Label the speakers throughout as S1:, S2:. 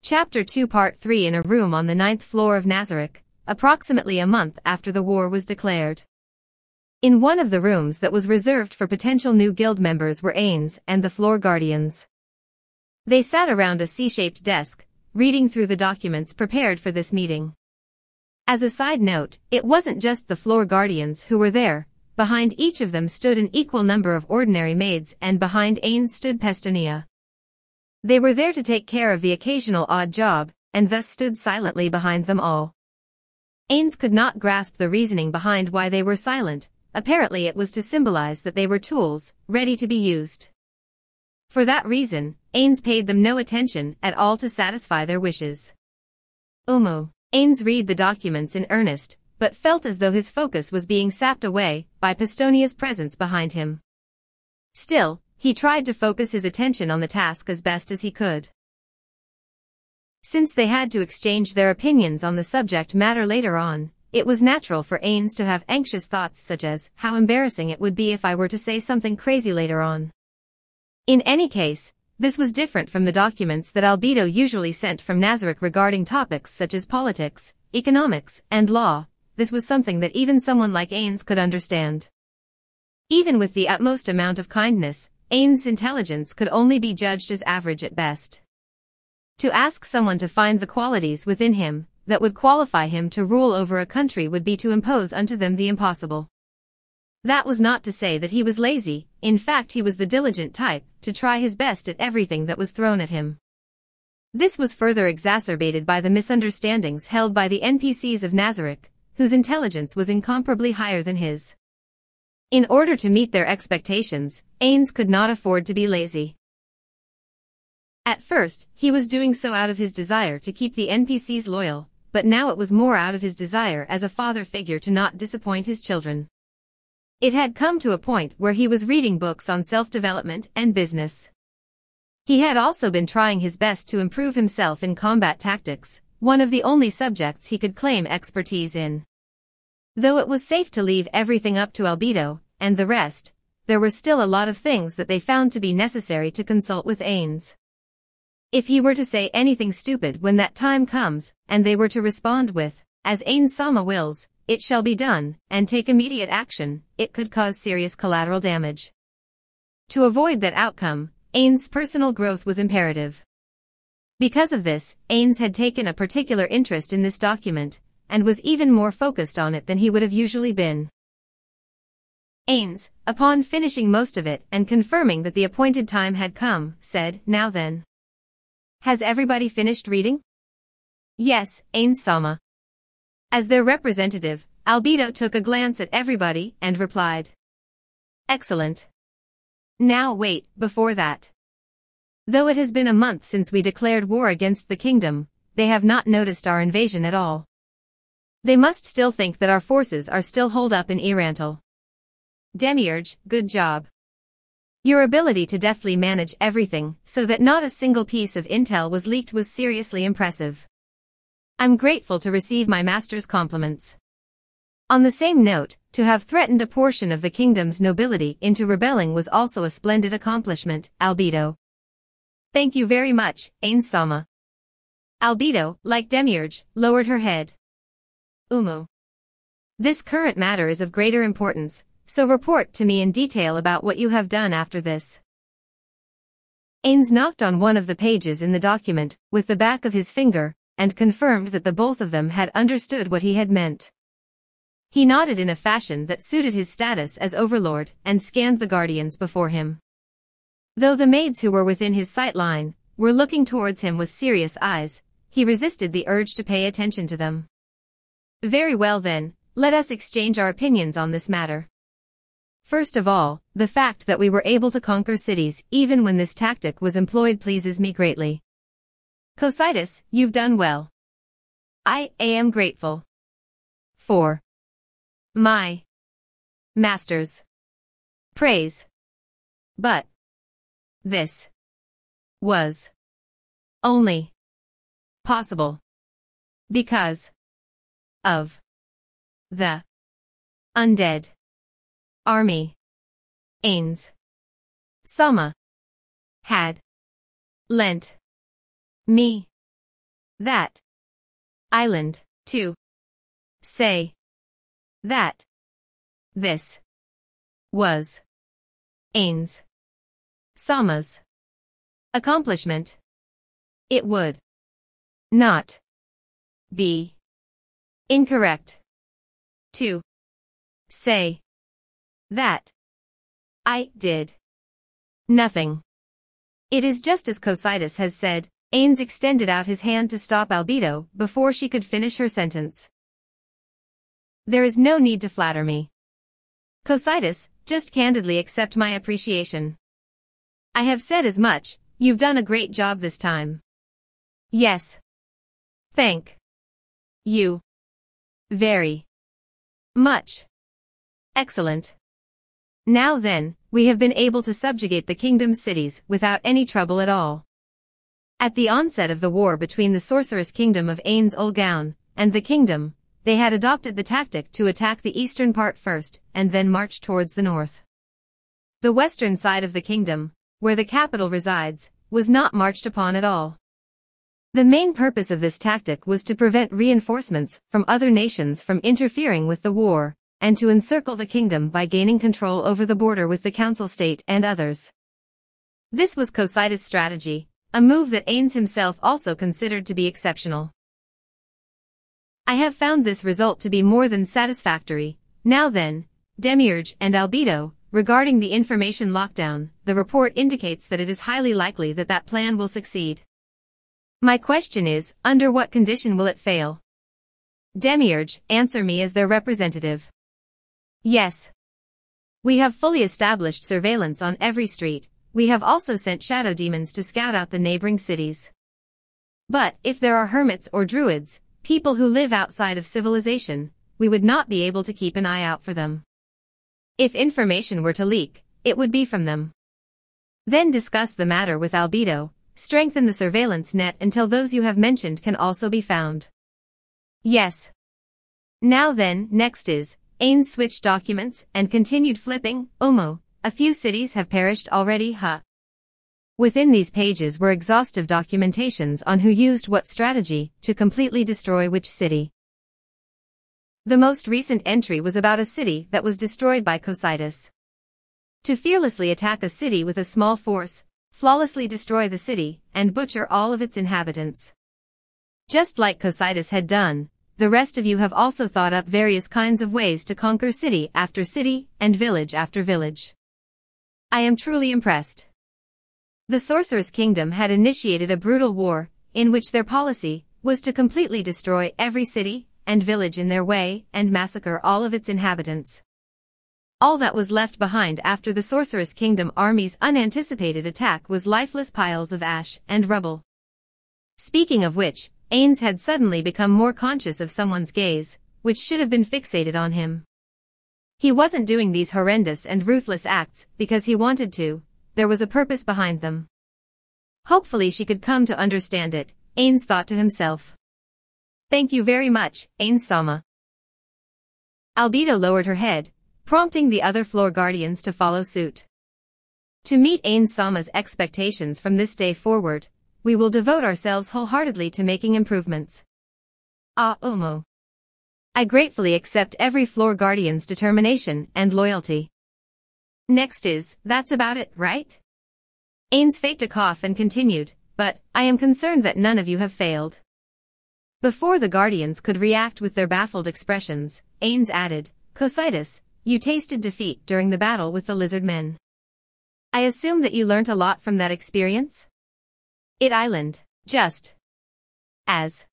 S1: Chapter 2 Part 3 In a room on the 9th floor of Nazareth, approximately a month after the war was declared. In one of the rooms that was reserved for potential new guild members were Eanes and the floor guardians. They sat around a C-shaped desk, reading through the documents prepared for this meeting. As a side note, it wasn't just the floor guardians who were there. Behind each of them stood an equal number of ordinary maids, and behind Eanes stood Pestonia. They were there to take care of the occasional odd job, and thus stood silently behind them all. Eanes could not grasp the reasoning behind why they were silent. Apparently it was to symbolize that they were tools, ready to be used. For that reason, Eanes paid them no attention at all to satisfy their wishes. Eanes read the documents in earnest, but felt as though his focus was being sapped away by Pestonia's presence behind him. Still, he tried to focus his attention on the task as best as he could. Since they had to exchange their opinions on the subject matter later on, it was natural for Eanes to have anxious thoughts such as, how embarrassing it would be if I were to say something crazy later on. In any case, this was different from the documents that Albedo usually sent from Nazareth regarding topics such as politics, economics, and law. This was something that even someone like Eanes could understand. Even with the utmost amount of kindness, Eanes' intelligence could only be judged as average at best. To ask someone to find the qualities within him that would qualify him to rule over a country would be to impose unto them the impossible. That was not to say that he was lazy. In fact, he was the diligent type, to try his best at everything that was thrown at him. This was further exacerbated by the misunderstandings held by the NPCs of Nazareth, whose intelligence was incomparably higher than his. In order to meet their expectations, Eanes could not afford to be lazy. At first, he was doing so out of his desire to keep the NPCs loyal, but now it was more out of his desire as a father figure to not disappoint his children. It had come to a point where he was reading books on self-development and business. He had also been trying his best to improve himself in combat tactics, one of the only subjects he could claim expertise in. Though it was safe to leave everything up to Albedo and the rest, there were still a lot of things that they found to be necessary to consult with Eanes. If he were to say anything stupid when that time comes, and they were to respond with, as Eanes-sama wills, it shall be done, and take immediate action, it could cause serious collateral damage. To avoid that outcome, Eanes' personal growth was imperative. Because of this, Eanes had taken a particular interest in this document, and was even more focused on it than he would have usually been. Eanes, upon finishing most of it and confirming that the appointed time had come, said, "Now then. Has everybody finished reading?" "Yes, Eanes-sama." As their representative, Albedo took a glance at everybody and replied, "Excellent. Now wait, before that. Though it has been a month since we declared war against the kingdom, they have not noticed our invasion at all. They must still think that our forces are still holed up in Irantal. Demiurge, good job. Your ability to deftly manage everything so that not a single piece of intel was leaked was seriously impressive. I'm grateful to receive my master's compliments. On the same note, to have threatened a portion of the kingdom's nobility into rebelling was also a splendid accomplishment, Albedo." "Thank you very much, Eanes-sama." Albedo, like Demiurge, lowered her head. "This current matter is of greater importance, so report to me in detail about what you have done after this." Eanes knocked on one of the pages in the document with the back of his finger, and confirmed that the both of them had understood what he had meant. He nodded in a fashion that suited his status as Overlord, and scanned the guardians before him. Though the maids who were within his sight line were looking towards him with serious eyes, he resisted the urge to pay attention to them. "Very well then, let us exchange our opinions on this matter. First of all, the fact that we were able to conquer cities even when this tactic was employed pleases me greatly. Cositus, you've done well. I am grateful for my master's praise. But this was only possible because of the undead army Eanes-sama had lent me that island, to say that this was Eanes Sama's accomplishment. It would not be incorrect to say that I did nothing. It is just as Cocytus has said. Eanes extended out his hand to stop Albedo before she could finish her sentence. There is no need to flatter me, Cocytus, just candidly accept my appreciation. I have said as much. You've done a great job this time. Yes. Thank you very much. Excellent. Now then, we have been able to subjugate the kingdom's cities without any trouble at all. At the onset of the war between the sorceress kingdom of Eanes Ulgaun and the kingdom, they had adopted the tactic to attack the eastern part first and then march towards the north. The western side of the kingdom, where the capital resides, was not marched upon at all. The main purpose of this tactic was to prevent reinforcements from other nations from interfering with the war, and to encircle the kingdom by gaining control over the border with the council state and others. This was Cocytus' strategy, a move that Eanes himself also considered to be exceptional. I have found this result to be more than satisfactory. Now then, Demiurge and Albedo, regarding the information lockdown, the report indicates that it is highly likely that that plan will succeed. My question is, under what condition will it fail? Demiurge, answer me as their representative. Yes. We have fully established surveillance on every street. We have also sent shadow demons to scout out the neighboring cities. But, if there are hermits or druids, people who live outside of civilization, we would not be able to keep an eye out for them. If information were to leak, it would be from them. Then discuss the matter with Albedo, strengthen the surveillance net until those you have mentioned can also be found. Yes. Now then, next is, Eanes switched documents and continued flipping. Omo, a few cities have perished already, huh? Within these pages were exhaustive documentations on who used what strategy to completely destroy which city. The most recent entry was about a city that was destroyed by Cocytus. To fearlessly attack a city with a small force, flawlessly destroy the city, and butcher all of its inhabitants. Just like Cocytus had done, the rest of you have also thought up various kinds of ways to conquer city after city and village after village. I am truly impressed. The Sorceress Kingdom had initiated a brutal war, in which their policy was to completely destroy every city and village in their way and massacre all of its inhabitants. All that was left behind after the Sorceress Kingdom army's unanticipated attack was lifeless piles of ash and rubble. Speaking of which, Eanes had suddenly become more conscious of someone's gaze, which should have been fixated on him. He wasn't doing these horrendous and ruthless acts because he wanted to. There was a purpose behind them. Hopefully she could come to understand it, Eanes thought to himself. Thank you very much, Eanes-sama. Albedo lowered her head, prompting the other floor guardians to follow suit. To meet Eanes-sama's expectations from this day forward, we will devote ourselves wholeheartedly to making improvements. Ah, Omo. I gratefully accept every floor guardian's determination and loyalty. Next is, that's about it, right? Eanes faked a cough and continued, but, I am concerned that none of you have failed. Before the guardians could react with their baffled expressions, Eanes added, Cocytus, you tasted defeat during the battle with the lizard men. I assume that you learnt a lot from that experience? It island, just as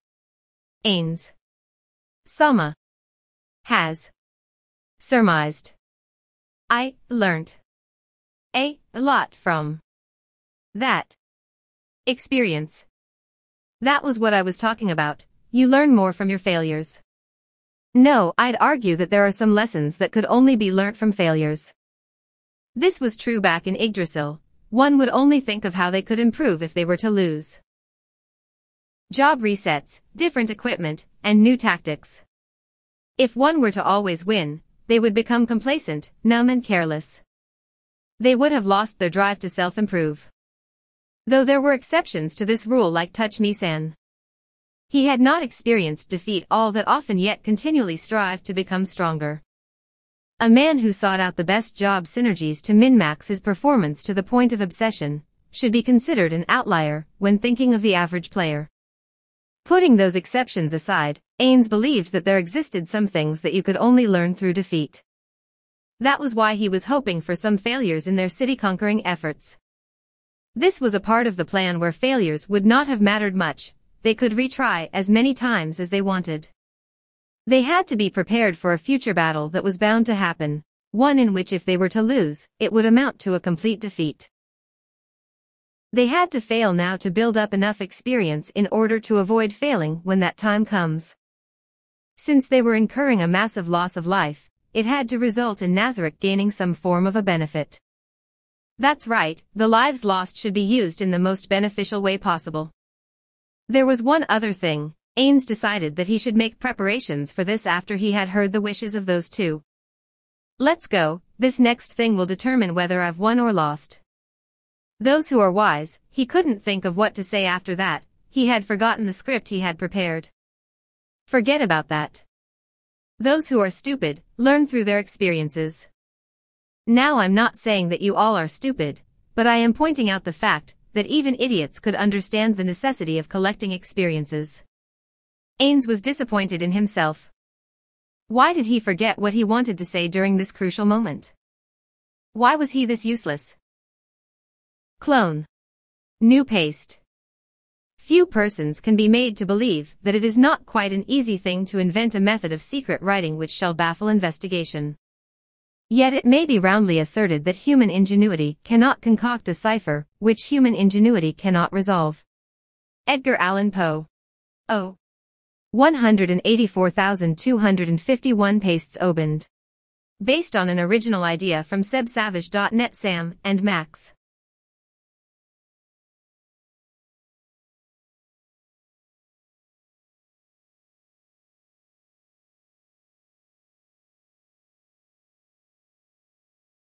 S1: Eanes-sama has surmised. I learnt a lot from that experience. That was what I was talking about. You learn more from your failures. No, I'd argue that there are some lessons that could only be learnt from failures. This was true back in Yggdrasil. One would only think of how they could improve if they were to lose. Job resets, different equipment, and new tactics. If one were to always win, they would become complacent, numb and careless. They would have lost their drive to self-improve. Though there were exceptions to this rule like Touch Me San. He had not experienced defeat all that often, yet continually strived to become stronger. A man who sought out the best job synergies to min-max his performance to the point of obsession should be considered an outlier when thinking of the average player. Putting those exceptions aside, Eanes believed that there existed some things that you could only learn through defeat. That was why he was hoping for some failures in their city-conquering efforts. This was a part of the plan where failures would not have mattered much. They could retry as many times as they wanted. They had to be prepared for a future battle that was bound to happen, one in which if they were to lose, it would amount to a complete defeat. They had to fail now to build up enough experience in order to avoid failing when that time comes. Since they were incurring a massive loss of life, it had to result in Nazarick gaining some form of a benefit. That's right, the lives lost should be used in the most beneficial way possible. There was one other thing. Eanes decided that he should make preparations for this after he had heard the wishes of those two. Let's go, this next thing will determine whether I've won or lost. Those who are wise, he couldn't think of what to say after that. He had forgotten the script he had prepared. Forget about that. Those who are stupid, learn through their experiences. Now I'm not saying that you all are stupid, but I am pointing out the fact that even idiots could understand the necessity of collecting experiences. Eanes was disappointed in himself. Why did he forget what he wanted to say during this crucial moment? Why was he this useless? Clone. New paste. Few persons can be made to believe that it is not quite an easy thing to invent a method of secret writing which shall baffle investigation. Yet it may be roundly asserted that human ingenuity cannot concoct a cipher which human ingenuity cannot resolve. Edgar Allan Poe. 184,251 pastes opened. Based on an original idea from sebsavage.net. Sam and Max.